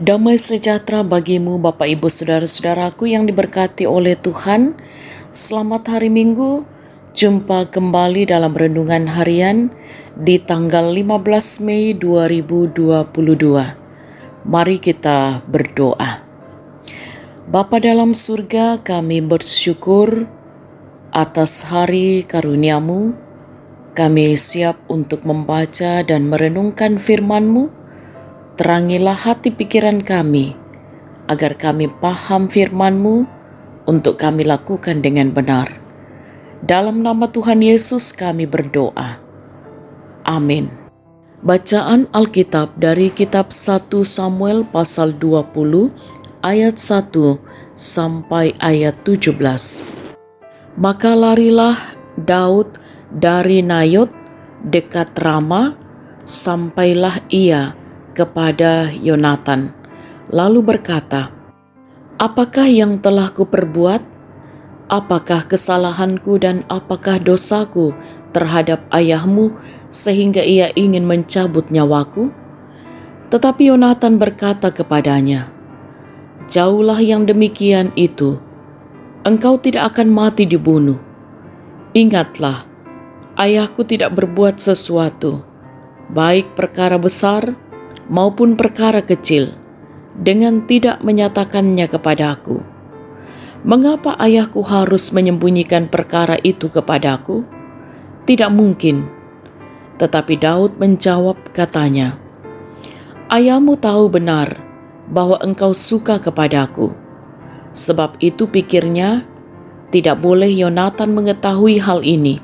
Damai sejahtera bagimu Bapak Ibu Saudara-saudaraku yang diberkati oleh Tuhan. Selamat hari Minggu, jumpa kembali dalam renungan harian di tanggal 15 Mei 2022. Mari kita berdoa. Bapa dalam surga, kami bersyukur atas hari karunia-Mu. Kami siap untuk membaca dan merenungkan firman-Mu. Terangilah hati pikiran kami, agar kami paham firman-Mu untuk kami lakukan dengan benar. Dalam nama Tuhan Yesus kami berdoa. Amin. Bacaan Alkitab dari kitab 1 Samuel pasal 20 ayat 1 sampai ayat 17. Maka larilah Daud dari Nayot dekat Rama, sampailah ia kepada Yonatan, lalu berkata, "Apakah yang telah kuperbuat? Apakah kesalahanku dan apakah dosaku terhadap ayahmu sehingga ia ingin mencabut nyawaku?" Tetapi Yonatan berkata kepadanya, "Jauhlah yang demikian itu, engkau tidak akan mati dibunuh. Ingatlah, ayahku tidak berbuat sesuatu, baik perkara besar maupun perkara kecil, dengan tidak menyatakannya kepadaku. Mengapa ayahku harus menyembunyikan perkara itu kepadaku? Tidak mungkin." Tetapi Daud menjawab katanya, "Ayahmu tahu benar bahwa engkau suka kepadaku. Sebab itu pikirnya, tidak boleh Yonatan mengetahui hal ini.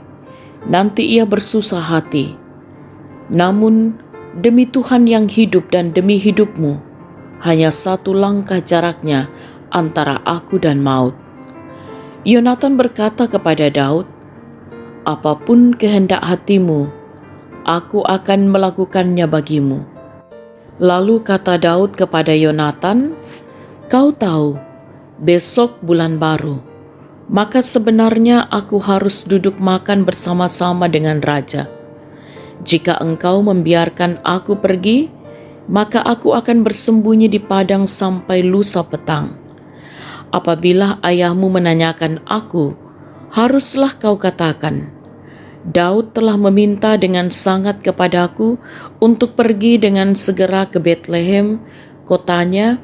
Nanti ia bersusah hati. Namun demi Tuhan yang hidup dan demi hidupmu, hanya satu langkah jaraknya antara aku dan maut." Yonatan berkata kepada Daud, "Apapun kehendak hatimu, aku akan melakukannya bagimu." Lalu kata Daud kepada Yonatan, "Kau tahu, besok bulan baru, maka sebenarnya aku harus duduk makan bersama-sama dengan raja. Jika engkau membiarkan aku pergi, maka aku akan bersembunyi di padang sampai lusa petang. Apabila ayahmu menanyakan aku, haruslah kau katakan, 'Daud telah meminta dengan sangat kepadaku untuk pergi dengan segera ke Betlehem, kotanya,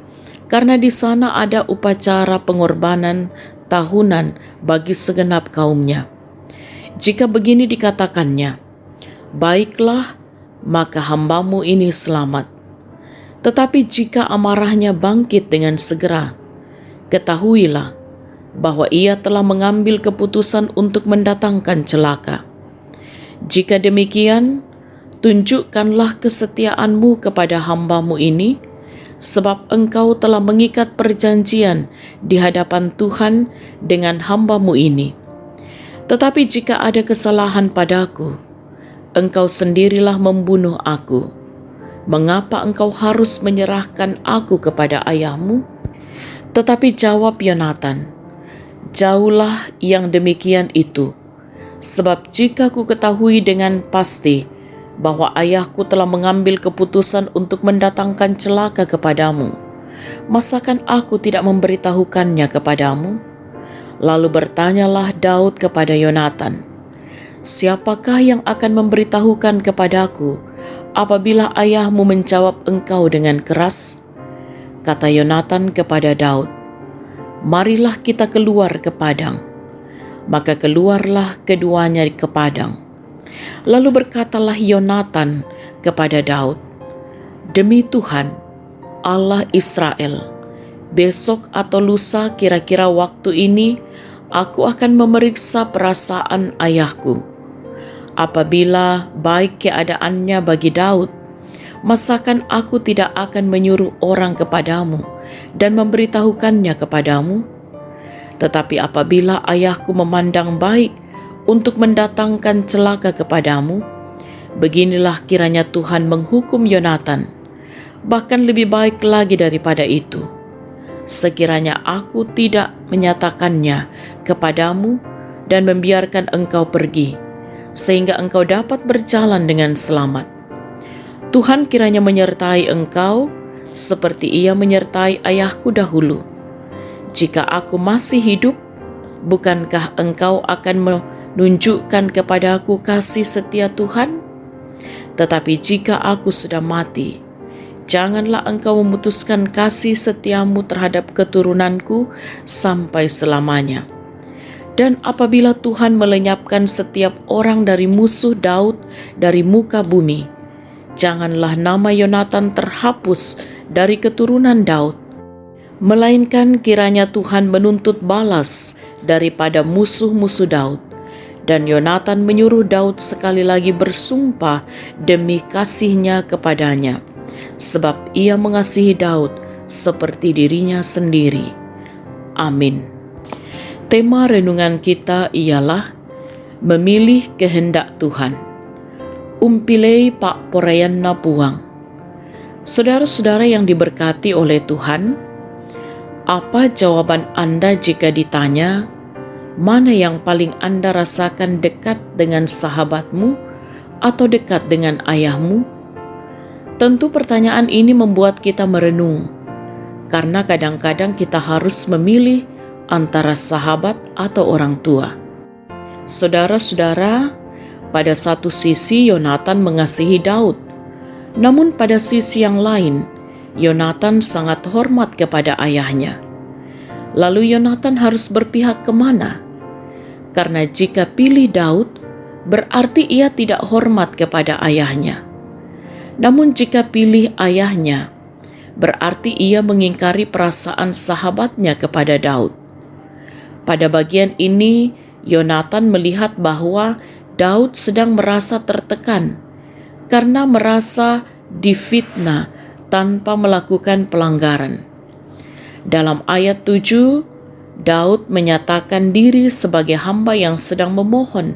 karena di sana ada upacara pengorbanan tahunan bagi segenap kaumnya.' Jika begini dikatakannya, baiklah, maka hambamu ini selamat. Tetapi jika amarahnya bangkit dengan segera, ketahuilah bahwa ia telah mengambil keputusan untuk mendatangkan celaka. Jika demikian, tunjukkanlah kesetiaanmu kepada hambamu ini, sebab engkau telah mengikat perjanjian di hadapan Tuhan dengan hambamu ini. Tetapi jika ada kesalahan padaku, engkau sendirilah membunuh aku. Mengapa engkau harus menyerahkan aku kepada ayahmu?" Tetapi jawab Yonatan, "Jauhlah yang demikian itu, sebab jika ku ketahui dengan pasti bahwa ayahku telah mengambil keputusan untuk mendatangkan celaka kepadamu, masakan aku tidak memberitahukannya kepadamu?" Lalu bertanyalah Daud kepada Yonatan, "Siapakah yang akan memberitahukan kepadaku apabila ayahmu menjawab engkau dengan keras?" Kata Yonatan kepada Daud, "Marilah kita keluar ke padang." Maka keluarlah keduanya ke padang. Lalu berkatalah Yonatan kepada Daud, "Demi Tuhan, Allah Israel, besok atau lusa kira-kira waktu ini, aku akan memeriksa perasaan ayahku. Apabila baik keadaannya bagi Daud, masakan aku tidak akan menyuruh orang kepadamu dan memberitahukannya kepadamu? Tetapi apabila ayahku memandang baik untuk mendatangkan celaka kepadamu, beginilah kiranya Tuhan menghukum Yonatan, bahkan lebih baik lagi daripada itu. Sekiranya aku tidak menyatakannya kepadamu dan membiarkan engkau pergi, sehingga engkau dapat berjalan dengan selamat. Tuhan kiranya menyertai engkau seperti Ia menyertai ayahku dahulu. Jika aku masih hidup, bukankah engkau akan menunjukkan kepadaku kasih setia Tuhan? Tetapi jika aku sudah mati, janganlah engkau memutuskan kasih setiamu terhadap keturunanku sampai selamanya. Dan apabila Tuhan melenyapkan setiap orang dari musuh Daud dari muka bumi, janganlah nama Yonatan terhapus dari keturunan Daud, melainkan kiranya Tuhan menuntut balas daripada musuh-musuh Daud. Dan Yonatan menyuruh Daud sekali lagi bersumpah demi kasihnya kepadanya, sebab ia mengasihi Daud seperti dirinya sendiri. Amin. Tema renungan kita ialah memilih kehendak Tuhan. Umpilei Pak Porayanna Puang. Saudara-saudara yang diberkati oleh Tuhan, apa jawaban Anda jika ditanya, mana yang paling Anda rasakan dekat dengan sahabatmu atau dekat dengan ayahmu? Tentu pertanyaan ini membuat kita merenung, karena kadang-kadang kita harus memilih antara sahabat atau orang tua. Saudara-saudara, pada satu sisi Yonatan mengasihi Daud, namun pada sisi yang lain, Yonatan sangat hormat kepada ayahnya. Lalu Yonatan harus berpihak kemana? Karena jika pilih Daud, berarti ia tidak hormat kepada ayahnya. Namun jika pilih ayahnya, berarti ia mengingkari perasaan sahabatnya kepada Daud. Pada bagian ini, Yonatan melihat bahwa Daud sedang merasa tertekan karena merasa difitnah tanpa melakukan pelanggaran. Dalam ayat 7, Daud menyatakan diri sebagai hamba yang sedang memohon,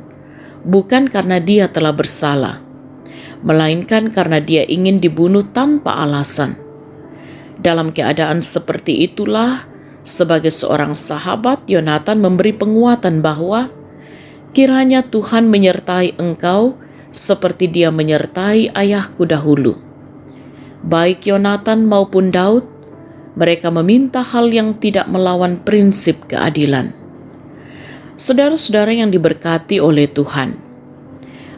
bukan karena dia telah bersalah, melainkan karena dia ingin dibunuh tanpa alasan. Dalam keadaan seperti itulah, sebagai seorang sahabat, Yonatan memberi penguatan bahwa kiranya Tuhan menyertai engkau seperti Dia menyertai ayahku dahulu. Baik Yonatan maupun Daud, mereka meminta hal yang tidak melawan prinsip keadilan. Saudara-saudara yang diberkati oleh Tuhan,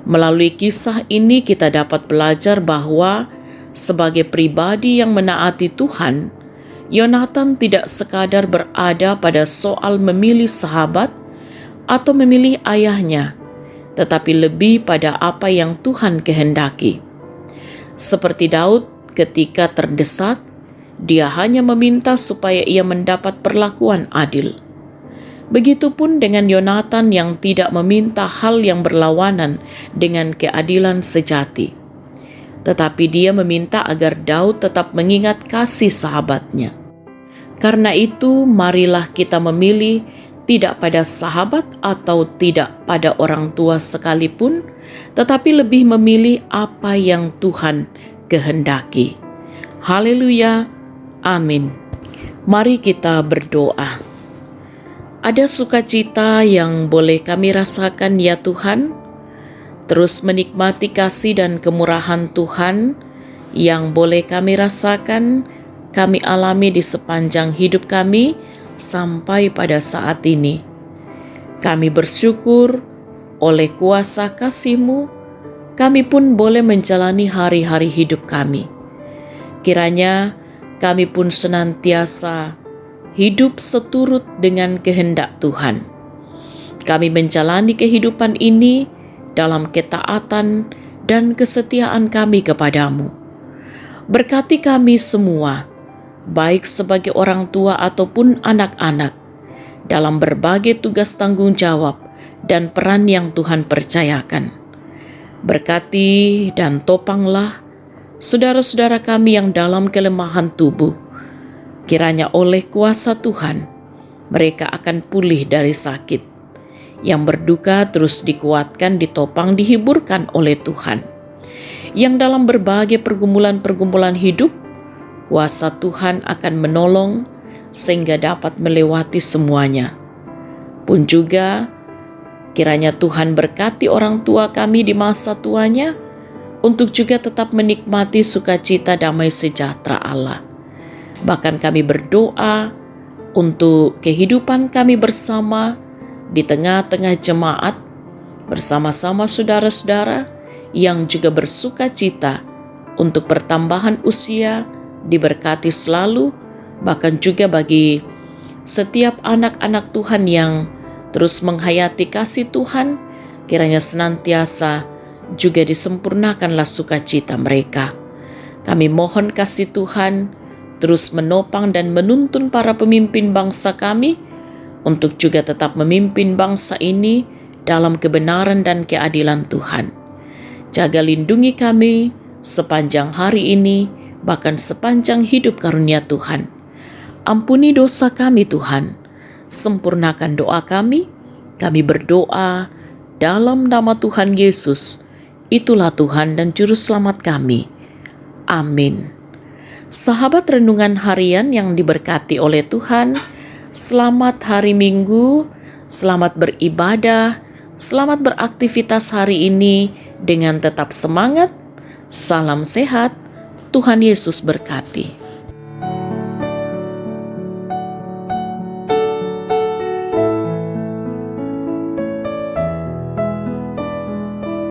melalui kisah ini kita dapat belajar bahwa sebagai pribadi yang menaati Tuhan, Yonatan tidak sekadar berada pada soal memilih sahabat atau memilih ayahnya, tetapi lebih pada apa yang Tuhan kehendaki. Seperti Daud ketika terdesak, dia hanya meminta supaya ia mendapat perlakuan adil. Begitupun dengan Yonatan yang tidak meminta hal yang berlawanan dengan keadilan sejati, tetapi dia meminta agar Daud tetap mengingat kasih sahabatnya. Karena itu, marilah kita memilih tidak pada sahabat atau tidak pada orang tua sekalipun, tetapi lebih memilih apa yang Tuhan kehendaki. Haleluya. Amin. Mari kita berdoa. Ada sukacita yang boleh kami rasakan ya Tuhan, terus menikmati kasih dan kemurahan Tuhan yang boleh kami rasakan, kami alami di sepanjang hidup kami sampai pada saat ini. Kami bersyukur oleh kuasa kasih-Mu, kami pun boleh menjalani hari-hari hidup kami. Kiranya kami pun senantiasa hidup seturut dengan kehendak Tuhan. Kami menjalani kehidupan ini dalam ketaatan dan kesetiaan kami kepadamu. Berkati kami semua, baik sebagai orang tua ataupun anak-anak, dalam berbagai tugas tanggung jawab dan peran yang Tuhan percayakan. Berkati dan topanglah saudara-saudara kami yang dalam kelemahan tubuh. Kiranya oleh kuasa Tuhan, mereka akan pulih dari sakit. Yang berduka terus dikuatkan, ditopang, dihiburkan oleh Tuhan. Yang dalam berbagai pergumulan-pergumulan hidup, kuasa Tuhan akan menolong sehingga dapat melewati semuanya. Pun juga Kiranya Tuhan berkati orang tua kami di masa tuanya, untuk juga tetap menikmati sukacita damai sejahtera Allah. Bahkan kami berdoa untuk kehidupan kami bersama di tengah-tengah jemaat, bersama-sama saudara-saudara yang juga bersukacita untuk pertambahan usia, diberkati selalu, bahkan juga bagi setiap anak-anak Tuhan yang terus menghayati kasih Tuhan, kiranya senantiasa juga disempurnakanlah sukacita mereka. Kami mohon kasih Tuhan terus menopang dan menuntun para pemimpin bangsa kami untuk juga tetap memimpin bangsa ini dalam kebenaran dan keadilan Tuhan. Jaga lindungi kami sepanjang hari ini, bahkan sepanjang hidup karunia Tuhan. Ampuni dosa kami Tuhan, sempurnakan doa kami berdoa dalam nama Tuhan Yesus, itulah Tuhan dan Juru Selamat kami. Amin. Sahabat renungan harian yang diberkati oleh Tuhan, selamat hari Minggu, selamat beribadah, selamat beraktivitas hari ini dengan tetap semangat. Salam sehat, Tuhan Yesus berkati.